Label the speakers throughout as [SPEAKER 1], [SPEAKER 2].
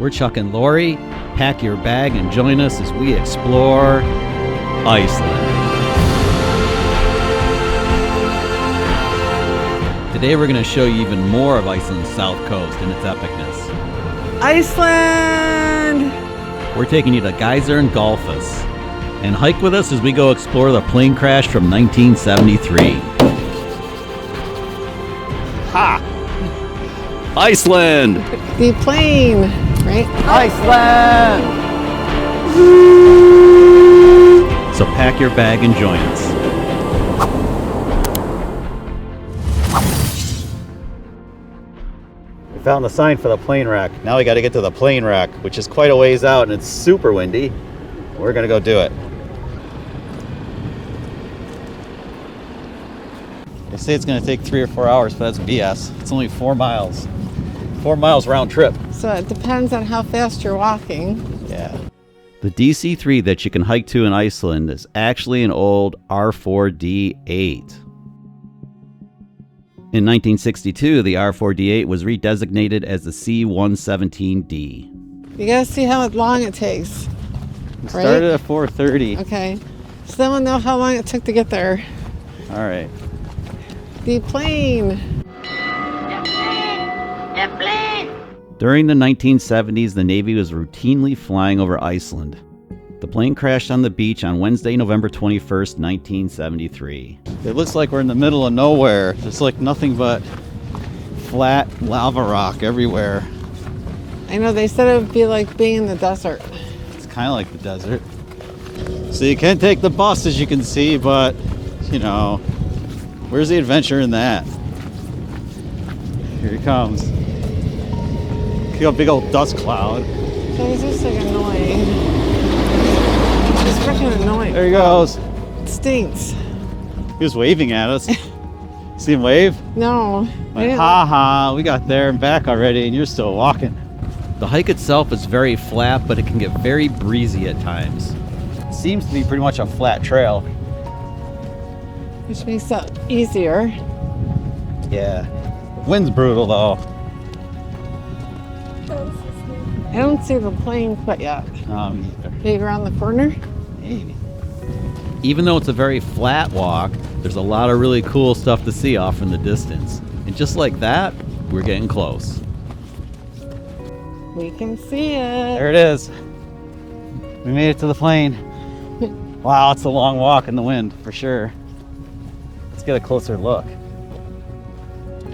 [SPEAKER 1] We're Chuck and Lori. Pack your bag and join us as we explore Iceland. Today we're going to show you even more of Iceland's south coast and its epicness.
[SPEAKER 2] Iceland!
[SPEAKER 1] We're taking you to Geysir and Gullfoss. And hike with us as we go explore the plane crash from 1973. Ha! Iceland!
[SPEAKER 2] The plane, right?
[SPEAKER 1] Iceland! So pack your bag and join us. We found the sign for the plane rack. Now we got to get to the plane rack, which is quite a ways out and it's super windy. We're going to go do it. They say it's going to take 3 or 4 hours, but that's BS. It's only 4 miles. 4 miles round trip.
[SPEAKER 2] So it depends on how fast you're walking.
[SPEAKER 1] Yeah. The DC-3 that you can hike to in Iceland is actually an old R4D8. In 1962, the R4D8 was redesignated as the C-117D.
[SPEAKER 2] You gotta see how long it takes.
[SPEAKER 1] We started at 4:30.
[SPEAKER 2] Okay. So then we'll know how long it took to get there.
[SPEAKER 1] All right.
[SPEAKER 2] The plane.
[SPEAKER 3] The plane!
[SPEAKER 1] During the 1970s, the Navy was routinely flying over Iceland. The plane crashed on the beach on Wednesday, November 21st, 1973. It looks like we're in the middle of nowhere. There's like nothing but flat lava rock everywhere.
[SPEAKER 2] I know, they said it would be like being in the desert.
[SPEAKER 1] It's kind of like the desert. So you can take the bus, as you can see, but, you know, where's the adventure in that? Here he comes. Look at a big old dust cloud.
[SPEAKER 2] So he's just like annoying. He's freaking annoying.
[SPEAKER 1] There he goes.
[SPEAKER 2] It stinks.
[SPEAKER 1] He was waving at us. See him wave?
[SPEAKER 2] No.
[SPEAKER 1] Like, ha ha, we got there and back already and you're still walking. The hike itself is very flat, but it can get very breezy at times. It seems to be pretty much a flat trail.
[SPEAKER 2] Which makes it easier.
[SPEAKER 1] Yeah. The wind's brutal though.
[SPEAKER 2] I don't see the plane quite yet.
[SPEAKER 1] Me either.
[SPEAKER 2] Maybe around the corner?
[SPEAKER 1] Maybe. Even though it's a very flat walk, there's a lot of really cool stuff to see off in the distance. And just like that, we're getting close.
[SPEAKER 2] We can see it.
[SPEAKER 1] There it is. We made it to the plane. Wow, it's a long walk in the wind, for sure. Let's get a closer look.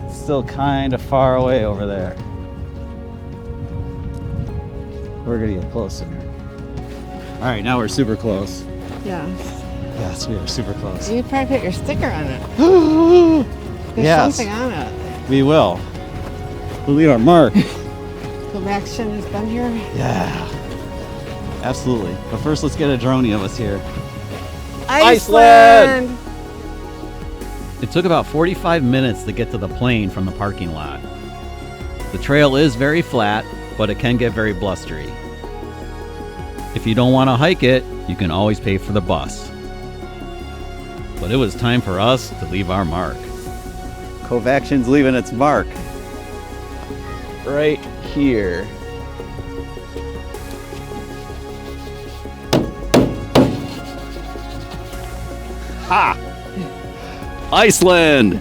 [SPEAKER 1] It's still kind of far away over there. We're gonna get closer. All right, now we're super close.
[SPEAKER 2] Yes.
[SPEAKER 1] Yes, we are super close.
[SPEAKER 2] You probably put your sticker on it. There's
[SPEAKER 1] Yes.
[SPEAKER 2] something on it.
[SPEAKER 1] We will. We'll leave our mark.
[SPEAKER 2] Action has been here.
[SPEAKER 1] Yeah, absolutely. But first, let's get a drone of us here.
[SPEAKER 2] Iceland!
[SPEAKER 1] It took about 45 minutes to get to the plane from the parking lot. The trail is very flat, but it can get very blustery. If you don't want to hike it, you can always pay for the bus. But it was time for us to leave our mark. Cove Action's leaving its mark. Right here. Ha! Iceland!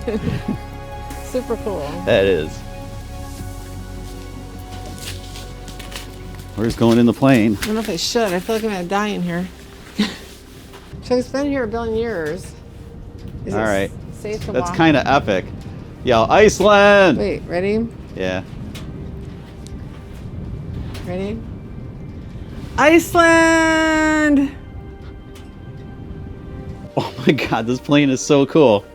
[SPEAKER 2] Super cool.
[SPEAKER 1] That is. We're just going in the plane.
[SPEAKER 2] I don't know if I should. I feel like I'm gonna die in here. So it's been here a billion years. Is
[SPEAKER 1] All right.
[SPEAKER 2] Safe to
[SPEAKER 1] That's
[SPEAKER 2] walk?
[SPEAKER 1] kind of epic. Yo, Iceland!
[SPEAKER 2] Wait, ready?
[SPEAKER 1] Yeah.
[SPEAKER 2] Ready? Iceland!
[SPEAKER 1] Oh my god, this plane is so cool.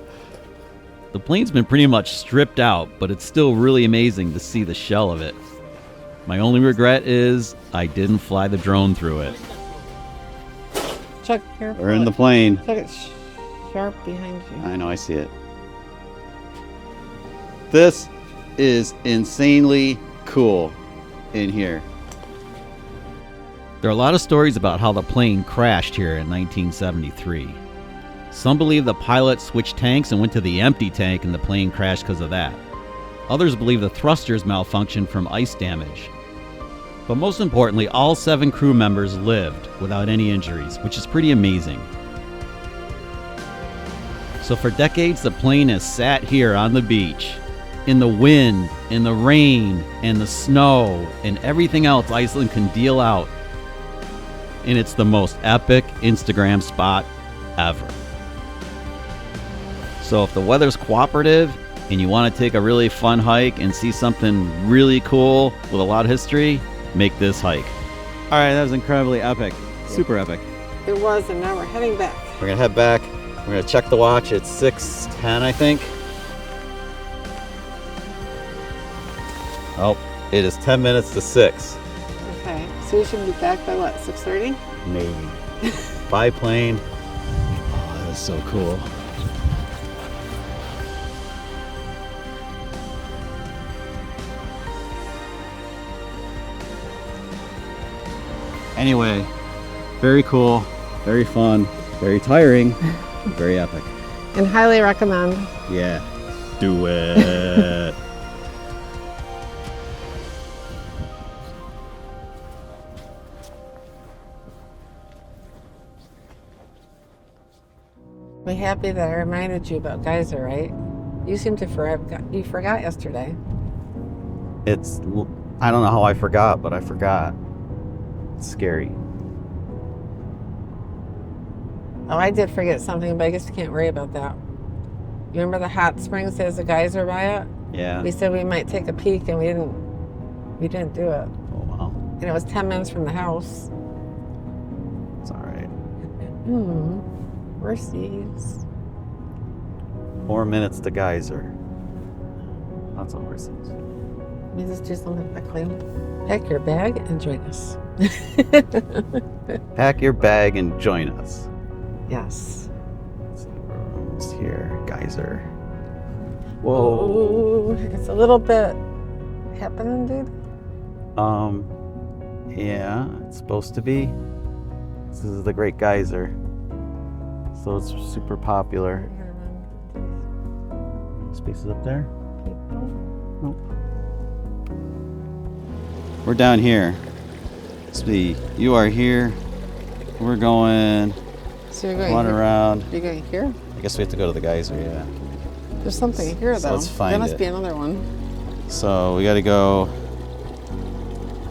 [SPEAKER 1] The plane's been pretty much stripped out, but it's still really amazing to see the shell of it. My only regret is I didn't fly the drone through it.
[SPEAKER 2] Chuck, careful.
[SPEAKER 1] We're in the plane.
[SPEAKER 2] Chuck, it's sharp behind you.
[SPEAKER 1] I know, I see it. This is insanely cool in here. There are a lot of stories about how the plane crashed here in 1973. Some believe the pilot switched tanks and went to the empty tank and the plane crashed because of that. Others believe the thrusters malfunctioned from ice damage. But most importantly, all 7 crew members lived without any injuries, which is pretty amazing. So for decades, the plane has sat here on the beach, in the wind, in the rain, and the snow, and everything else Iceland can deal out. And it's the most epic Instagram spot ever. So if the weather's cooperative and you want to take a really fun hike and see something really cool with a lot of history, make this hike. All right, that was incredibly epic. Super epic.
[SPEAKER 2] It was, and now we're heading back.
[SPEAKER 1] We're gonna head back. We're gonna check the watch. It's 6:10, I think. Oh, it is 10 minutes to 6.
[SPEAKER 2] Okay, so we should be back by what, 6:30?
[SPEAKER 1] Maybe. By plane. Oh, that was so cool. Anyway, very cool, very fun, very tiring, very epic.
[SPEAKER 2] And highly recommend.
[SPEAKER 1] Yeah, do it.
[SPEAKER 2] I'm happy that I reminded you about Geyser, right? You seem to you forgot yesterday.
[SPEAKER 1] I don't know how I forgot, but I forgot. It's scary.
[SPEAKER 2] Oh, I did forget something, but I guess you can't worry about that. You remember the hot springs? There's a geyser by it?
[SPEAKER 1] Yeah.
[SPEAKER 2] We said we might take a peek, and we didn't do it.
[SPEAKER 1] Oh, wow.
[SPEAKER 2] And it was 10 minutes from the house.
[SPEAKER 1] It's all right.
[SPEAKER 2] Horsies.
[SPEAKER 1] 4 minutes to Geyser. Lots of horses.
[SPEAKER 2] Let me just do something quickly. Pack your bag and join us.
[SPEAKER 1] Pack your bag and join us.
[SPEAKER 2] Yes.
[SPEAKER 1] Let's see, we're almost here. Geyser.
[SPEAKER 2] Whoa. It's a little bit happening, dude.
[SPEAKER 1] Yeah, it's supposed to be. This is the Great Geyser. So it's super popular. Spaces up there? Nope. We're down here. You are here. We're going.
[SPEAKER 2] So you're going
[SPEAKER 1] run
[SPEAKER 2] here.
[SPEAKER 1] Around.
[SPEAKER 2] You're going here?
[SPEAKER 1] I guess we have to go to the geyser, yeah.
[SPEAKER 2] There's something here, though.
[SPEAKER 1] So let's find
[SPEAKER 2] there must
[SPEAKER 1] it.
[SPEAKER 2] be another one.
[SPEAKER 1] So we got to go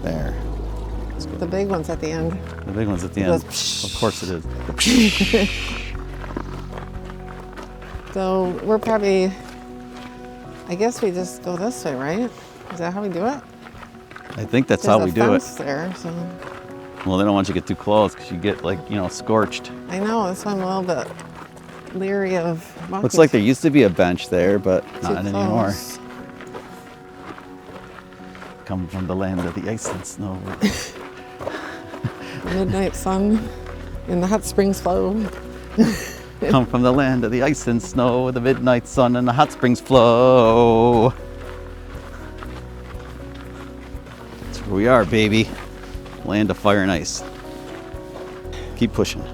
[SPEAKER 1] there. Let's go.
[SPEAKER 2] The big one's at the end.
[SPEAKER 1] The big one's at the
[SPEAKER 2] It
[SPEAKER 1] end.
[SPEAKER 2] goes,
[SPEAKER 1] Of course it is.
[SPEAKER 2] So we're probably, I guess we just go this way, right? Is that how we do it?
[SPEAKER 1] I think that's
[SPEAKER 2] There's
[SPEAKER 1] how we
[SPEAKER 2] a
[SPEAKER 1] do it.
[SPEAKER 2] fence there, so
[SPEAKER 1] Well, they don't want you to get too close because you get scorched.
[SPEAKER 2] I know, that's why I'm a little bit leery of walking.
[SPEAKER 1] Looks like there used to be a bench there, but
[SPEAKER 2] too
[SPEAKER 1] not anymore.
[SPEAKER 2] close.
[SPEAKER 1] Come from the land of the ice and snow.
[SPEAKER 2] Midnight sun and the hot springs flow.
[SPEAKER 1] Come from the land of the ice and snow, the midnight sun and the hot springs flow. That's where we are, baby. Land of fire and ice. Keep pushing.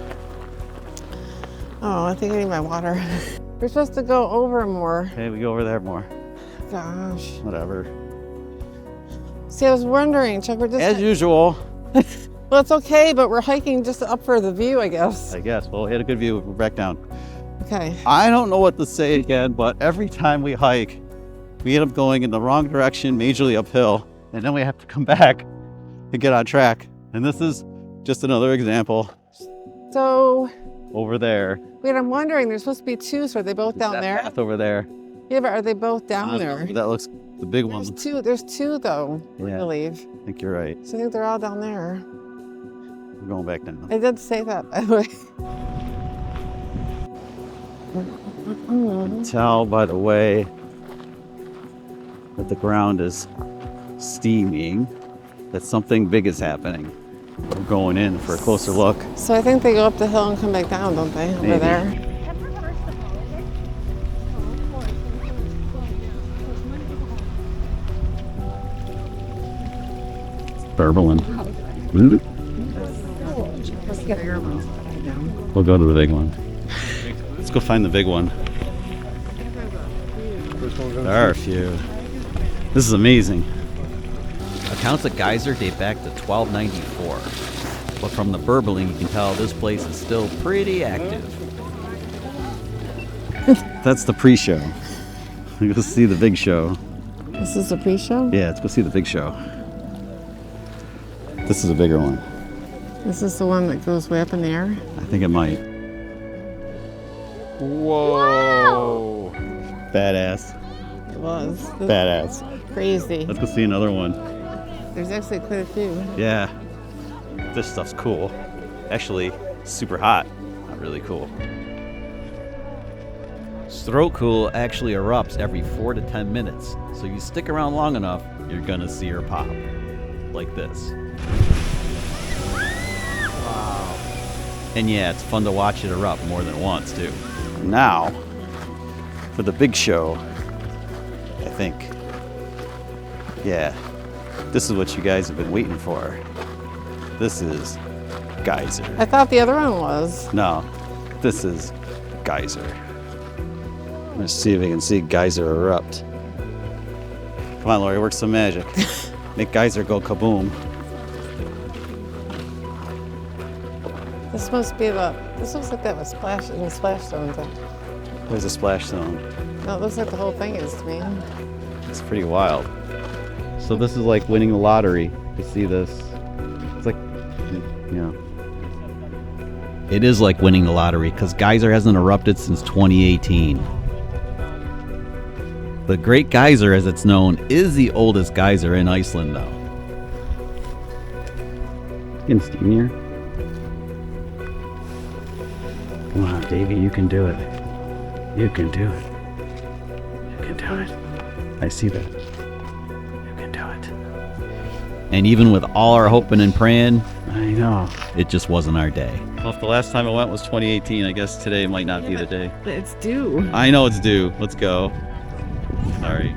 [SPEAKER 2] Oh, I think I need my water. We're supposed to go over more.
[SPEAKER 1] Okay, we go over there more.
[SPEAKER 2] Gosh.
[SPEAKER 1] Whatever.
[SPEAKER 2] See, I was wondering, Chuck, we're just...
[SPEAKER 1] As usual.
[SPEAKER 2] Well, it's okay, but we're hiking just up for the view, I guess.
[SPEAKER 1] I guess. Well, we had a good view. We're back down.
[SPEAKER 2] Okay.
[SPEAKER 1] I don't know what to say again, but every time we hike, we end up going in the wrong direction, majorly uphill, and then we have to come back and get on track. And this is just another example.
[SPEAKER 2] So,
[SPEAKER 1] Over there.
[SPEAKER 2] wait, I'm wondering, there's supposed to be two, so are they both down
[SPEAKER 1] That
[SPEAKER 2] there?
[SPEAKER 1] path over there.
[SPEAKER 2] Yeah, but are they both down there?
[SPEAKER 1] That looks the big one.
[SPEAKER 2] There's two though,
[SPEAKER 1] Yeah.
[SPEAKER 2] I believe.
[SPEAKER 1] I think you're right.
[SPEAKER 2] So I think they're all down there.
[SPEAKER 1] We're going back down.
[SPEAKER 2] I did say that, by the way.
[SPEAKER 1] You can tell by the way that the ground is steaming that something big is happening. We're going in for a closer look.
[SPEAKER 2] So I think they go up the hill and come back down, don't they?
[SPEAKER 1] Maybe.
[SPEAKER 2] Over there.
[SPEAKER 1] Burbling. We'll go to the big one. Let's go find the big one. There are a few. This is amazing. Accounts of Geyser date back to 1294, but from the burbling you can tell this place is still pretty active. That's the pre-show. Let's go see the big show.
[SPEAKER 2] This is a pre-show?
[SPEAKER 1] Yeah, let's go see the big show. This is a bigger one.
[SPEAKER 2] This is the one that goes way up in the air?
[SPEAKER 1] I think it might. Whoa! Wow. Badass.
[SPEAKER 2] It was.
[SPEAKER 1] Badass.
[SPEAKER 2] Crazy.
[SPEAKER 1] Let's go see another one.
[SPEAKER 2] There's actually quite a few.
[SPEAKER 1] Yeah. This stuff's cool. Actually, super hot. Not really cool. Strokkur actually erupts every 4 to 10 minutes, so you stick around long enough, you're gonna see her pop. Like this. Wow. And yeah, it's fun to watch it erupt more than once, too. Now, for the big show, I think. Yeah, this is what you guys have been waiting for. This is Geyser.
[SPEAKER 2] I thought the other one was.
[SPEAKER 1] No, this is Geyser. Let's see if we can see Geyser erupt. Come on, Lori, work some magic. Make Geyser go kaboom.
[SPEAKER 2] This must be this looks like that was splash zone.
[SPEAKER 1] There's a splash zone.
[SPEAKER 2] No, it looks like the whole thing is to me.
[SPEAKER 1] It's pretty wild. So this is like winning the lottery. You see this? It's like, you know. It is like winning the lottery because Geyser hasn't erupted since 2018. The Great Geyser, as it's known, is the oldest geyser in Iceland, though. Getting steam here. Come on, Davey, you can do it. You can do it. You can do it. I see that. You can do it. And even with all our hoping and praying, I know, it just wasn't our day. Well, if the last time I went was 2018, I guess today might not be the day.
[SPEAKER 2] But it's due.
[SPEAKER 1] I know it's due. Let's go. Sorry.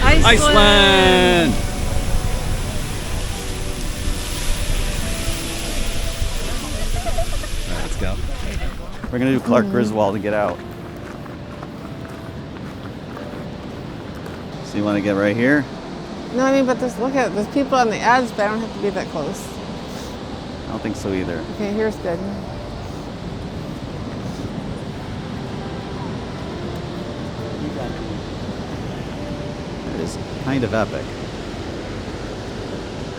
[SPEAKER 1] Iceland! Alright, let's go. We're gonna do Clark Griswold to get out. So you want to get right here?
[SPEAKER 2] No, I mean, but just look at it. There's people on the edge, but I don't have to be that close.
[SPEAKER 1] I don't think so either.
[SPEAKER 2] Okay, here's good.
[SPEAKER 1] It is kind of epic.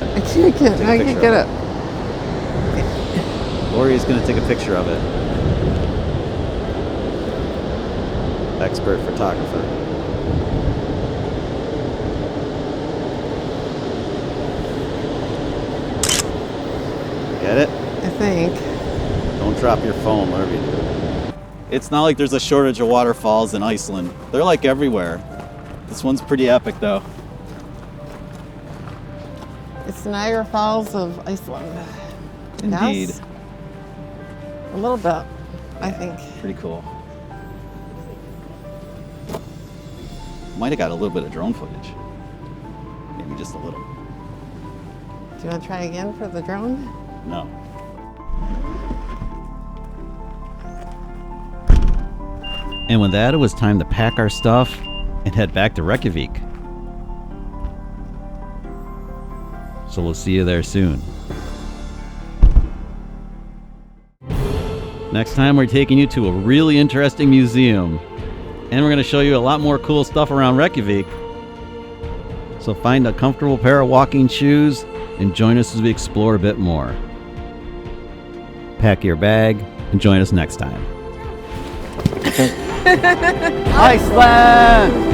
[SPEAKER 2] I can't get it.
[SPEAKER 1] Lori is going to take a picture of it. Expert photographer. Get it?
[SPEAKER 2] I think.
[SPEAKER 1] Don't drop your phone, whatever you do. It's not like there's a shortage of waterfalls in Iceland. They're like everywhere. This one's pretty epic though.
[SPEAKER 2] It's the Niagara Falls of Iceland.
[SPEAKER 1] Indeed.
[SPEAKER 2] Yes? A little bit, I think.
[SPEAKER 1] Pretty cool. Might have got a little bit of drone footage. Maybe just a little.
[SPEAKER 2] Do you want to try again for the drone?
[SPEAKER 1] No. And with that, it was time to pack our stuff and head back to Reykjavik. So we'll see you there soon. Next time, we're taking you to a really interesting museum. And we're going to show you a lot more cool stuff around Reykjavik. So find a comfortable pair of walking shoes and join us as we explore a bit more. Pack your bag and join us next time. Iceland!